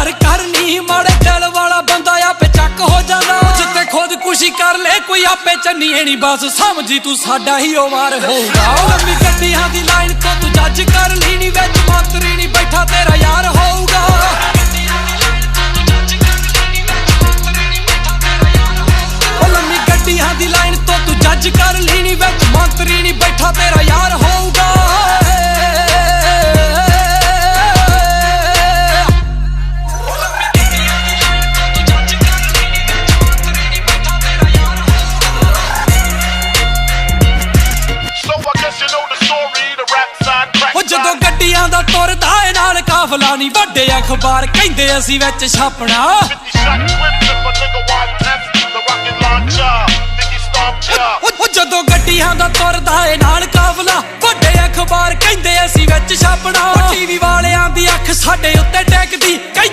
यार करनी माड़े दिल वाला बंदा आपे चक हो जांदा जिते खुदकुशी कर ले कोई आपे चन्नीए नी बस समझी तू साडा ही ओ वार होगा लंबी गड्डियां दी लाइन तो तू जज कर ली नी विच मंत्री नी बैठा तेरा यार होगा लंबी गड्डियां दी लाइन तो तू जज कर ली नी विच मंत्री नी बैठा तेरा यार होगा ਜਦੋਂ ਗੱਡੀਆਂ ਦਾ ਤੁਰਦਾ ਏ ਨਾਲ ਕਾਫਲਾ ਨੀ ਵੱਡੇ ਅਖਬਾਰ ਕਹਿੰਦੇ ਅਸੀਂ ਵਿੱਚ ਛਾਪਣਾ ਜਦੋਂ ਗੱਡੀਆਂ ਦਾ ਤੁਰਦਾ ਏ ਨਾਲ ਕਾਫਲਾ ਵੱਡੇ ਅਖਬਾਰ ਕਹਿੰਦੇ ਅਸੀਂ ਵਿੱਚ ਛਾਪਣਾ ਟੀਵੀ ਵਾਲਿਆਂ ਦੀ ਅੱਖ ਸਾਡੇ ਉੱਤੇ ਟੈਕਦੀ